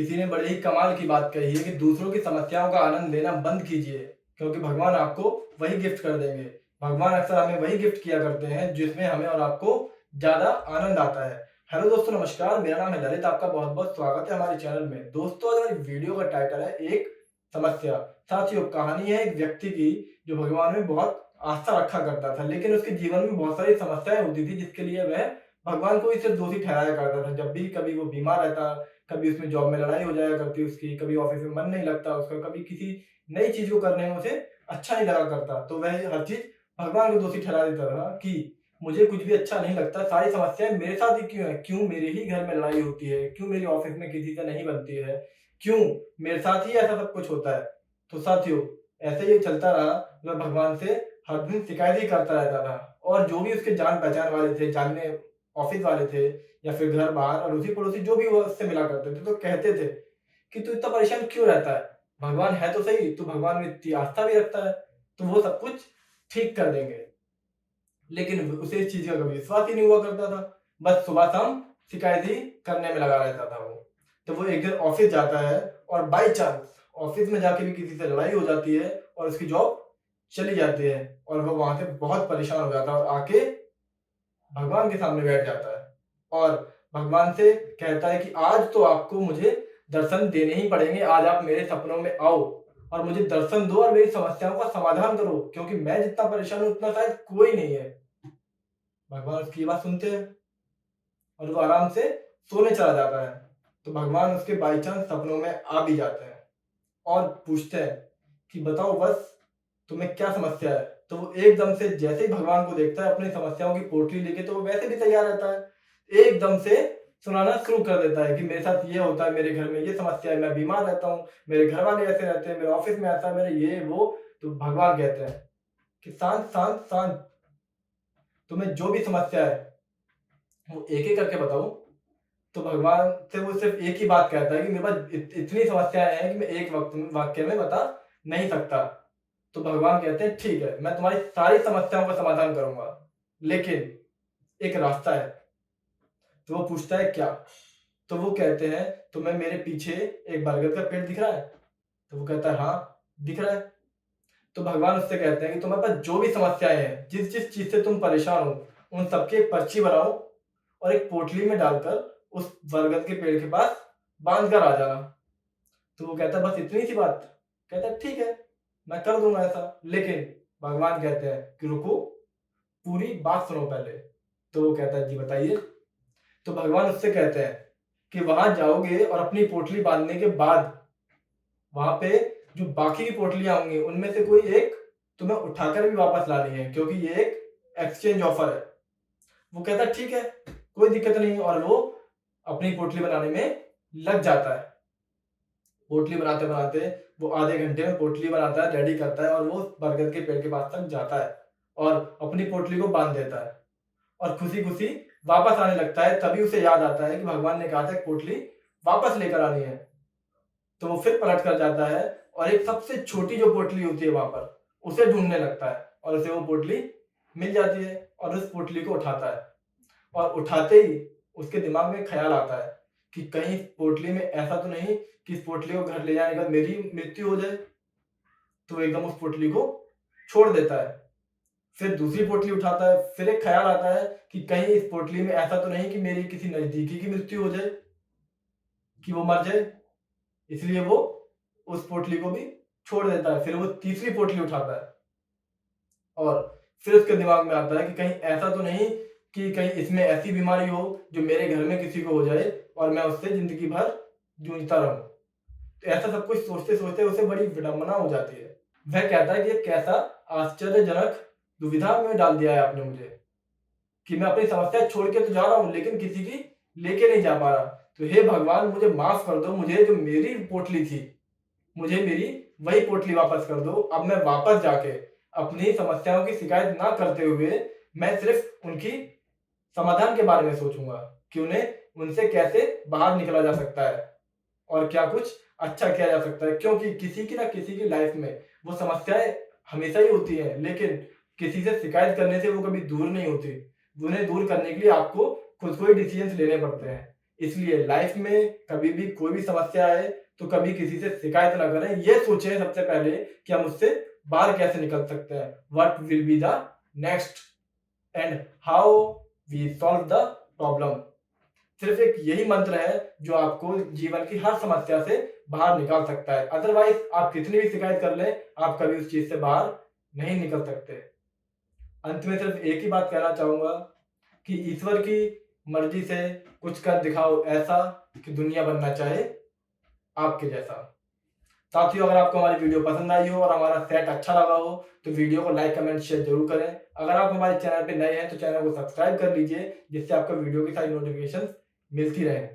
किसी ने बड़े ही कमाल की बात कही है कि दूसरों की समस्याओं का आनंद लेना बंद कीजिए, क्योंकि भगवान आपको वही गिफ्ट कर देंगे। भगवान अक्सर हमें वही गिफ्ट किया करते हैं जिसमें हमें और आपको ज़्यादा आनंद आता है। हेलो दोस्तों, नमस्कार। मेरा नाम है ललित। आपका बहुत-बहुत स्वागत है हमारे चैनल में। दोस्तों, आज हमारी वीडियो का टाइटल है एक समस्या। साथियों, कहानी है एक व्यक्ति की जो भगवान में बहुत आस्था रखा करता था, लेकिन उसके जीवन में बहुत सारी समस्याएँ होती थी जिसके लिए वह भगवान को ही सिर्फ दोषी ठहराया करता था। जब भी कभी वो बीमार रहता, कभी उसमें जॉब में लड़ाई हो जाया करती उसकी, कभी ऑफिस में मन नहीं लगता उसका, कभी किसी नई चीज़ को करने में उसे अच्छा नहीं लगा करता, तो वह हर चीज़ भगवान को दोषी ठहरा देता था कि मुझे कुछ भी अच्छा नहीं लगता, सारी समस्याएँ मेरे साथ ही क्यों हैं? क्यों मेरे ही घर में लड़ाई होती है? क्यों मेरी ऑफिस में किसी से नहीं बनती है? क्यों मेरे साथ ही ऐसा सब कुछ होता है? तो साथियों, ऐसे ही चलता रहा। वह भगवान से हर दिन शिकायत ही करता रहता था, और जो भी उसके जान-पहचान वाले थे, जानने ऑफिस वाले थे या फिर घर-बार, अड़ोसी-पड़ोसी जो भी वो उससे मिला करते थे, तो कहते थे कि तू इतना परेशान क्यों रहता है? भगवान है तो सही, तू भगवान में इतनी आस्था भी रखता है, तो वो सब कुछ ठीक कर देंगे। लेकिन उसे इस चीज़ का कभी विश्वास ही नहीं हुआ करता था। बस सुबह-शाम शिकायत ही करने में लगा रहता था वो। तो वो एक दिन ऑफिस जाता है और बाय चांस ऑफिस में जाके भी किसी से लड़ाई हो जाती है और उसकी जॉब चली जाती है, और वो वहाँ से बहुत परेशान हो जाता है और आके भगवान के सामने बैठ जाता है और भगवान से कहता है कि आज तो आपको मुझे दर्शन देने ही पड़ेंगे। आज आप मेरे सपनों में आओ और मुझे दर्शन दो और मेरी समस्याओं का समाधान करो, क्योंकि मैं जितना परेशान हूँ उतना शायद कोई नहीं है। भगवान उसकी ये बात सुनते हैं और वो आराम से सोने चला जाता है। तो भगवान उसके बाई चांस सपनों में आ भी जाते हैं और पूछते हैं कि बताओ बस, तुम्हें क्या समस्या है? तो वो एकदम से जैसे ही भगवान को देखता है अपनी समस्याओं की पोटली लेके, तो वो वैसे भी तैयार रहता है। एकदम से सुनाना शुरू कर देता है कि मेरे साथ ये होता है, मेरे घर में ये समस्या है, मैं बीमार रहता हूँ, मेरे घर वाले ऐसे रहते हैं, मेरे ऑफिस में ऐसा है, मेरे ये वो। तो भगवान कहते हैं कि शांत शांत शांत, तुम्हें जो भी समस्या है वो एक एक करके बताओ। तो भगवान से वो सिर्फ एक ही बात कहता है कि मेरे पास इतनी समस्याएं हैं कि मैं एक वक्त में वाक्य में बता नहीं सकता। तो भगवान कहते हैं ठीक है, मैं तुम्हारी सारी समस्याओं का समाधान करूंगा, लेकिन एक रास्ता है। तो वो पूछता है क्या? तो वो कहते हैं तुम्हें मेरे पीछे एक बरगद का पेड़ दिख रहा है? तो वो कहता है हाँ, दिख रहा है। तो भगवान उससे कहते हैं कि तुम्हारे पास जो भी समस्याएं हैं, जिस जिस चीज से तुम परेशान हो, उन सबकी एक पर्ची बनाओ और एक पोटली में डालकर उस बरगद के पेड़ के पास बांध कर आ जाना। तो वो कहता है बस इतनी सी बात? कहता है ठीक है, मैं कर दूंगा ऐसा। लेकिन भगवान कहते हैं कि रुको, पूरी बात सुनो पहले। तो वो कहता है जी बताइए। तो भगवान उससे कहते हैं कि वहां जाओगे और अपनी पोटली बांधने के बाद वहां पे जो बाकी की पोटलियां होंगी उनमें से कोई एक तुम्हें उठाकर भी वापस लानी है, क्योंकि ये एक एक्सचेंज ऑफर है। वो कहता है ठीक है, कोई दिक्कत नहीं, और वो अपनी पोटली बनाने में लग जाता है। पोटली बनाते बनाते वो आधे घंटे में पोटली बनाता है, रेडी करता है, और वो बरगद के पेड़ के पास तक जाता है और अपनी पोटली को बांध देता है और खुशी खुशी वापस आने लगता है। तभी उसे याद आता है कि भगवान ने कहा था पोटली वापस लेकर आनी है। तो वो फिर पलट कर जाता है और एक सबसे छोटी जो पोटली होती है वहां पर उसे ढूंढने लगता है, और उसे वो पोटली मिल जाती है और उस पोटली को उठाता है। और उठाते ही उसके दिमाग में ख्याल आता है कि कहीं पोटली में ऐसा तो नहीं कि इस पोटली को घर ले जाने के बाद मेरी मृत्यु हो जाए। तो एकदम उस पोटली को छोड़ देता है। फिर दूसरी पोटली उठाता है, फिर एक ख्याल आता है कि कहीं इस पोटली में ऐसा तो नहीं कि मेरी किसी नजदीकी की मृत्यु हो जाए, कि वो मर जाए। इसलिए वो उस पोटली को भी छोड़ देता है। फिर वो तीसरी पोटली उठाता है और फिर उसके दिमाग में आता है कि कहीं ऐसा तो नहीं कि कहीं इसमें ऐसी बीमारी हो जो मेरे घर में किसी को हो जाए और मैं उससे जिंदगी भर जूझता रहूं। तो ऐसा सब कुछ सोचते सोचते उसे बड़ी विडंबना हो जाती है। वह कहता है कि ये कैसा आश्चर्यजनक दुविधा में डाल दिया है आपने मुझे, कि मैं अपनी समस्या छोड़ के तो जा रहा हूँ लेकिन किसी की लेके नहीं जा पा रहा। तो हे भगवान, मुझे माफ कर दो, मुझे जो मेरी पोटली थी मुझे मेरी वही पोटली वापस कर दो। अब मैं वापस जाके अपनी समस्याओं की शिकायत ना करते हुए मैं सिर्फ उनकी समाधान के बारे में सोचूंगा कि उन्हें उनसे कैसे बाहर निकला जा सकता है और क्या कुछ अच्छा किया जा सकता है। क्योंकि किसी की ना किसी की लाइफ में वो समस्याएं हमेशा ही होती है, लेकिन किसी से शिकायत करने से वो कभी दूर नहीं होती। उन्हें दूर करने के लिए आपको खुद को ही डिसीजन लेने पड़ते हैं। इसलिए लाइफ में कभी भी कोई भी समस्या आए तो कभी किसी से शिकायत ना करें। ये सोचें सबसे पहले कि हम उससे बाहर कैसे निकल सकते हैं, what will be the next and how we solve the problem. सिर्फ एक यही मंत्र है जो आपको जीवन की हर समस्या से बाहर निकाल सकता है। अदरवाइज आप कितनी भी शिकायत कर लें, आप कभी उस चीज से बाहर नहीं निकल सकते। अंत में सिर्फ एक ही बात कहना चाहूंगा कि ईश्वर की मर्जी से कुछ कर दिखाओ ऐसा कि दुनिया बनना चाहे आपके जैसा। साथियों, अगर आपको हमारी वीडियो पसंद आई हो और हमारा सेट अच्छा लगा हो तो वीडियो को लाइक कमेंट शेयर जरूर करें। अगर आप हमारे चैनल पे नए हैं तो चैनल को सब्सक्राइब कर लीजिए, जिससे आपको वीडियो की सारी नोटिफिकेशन मिलती रहे।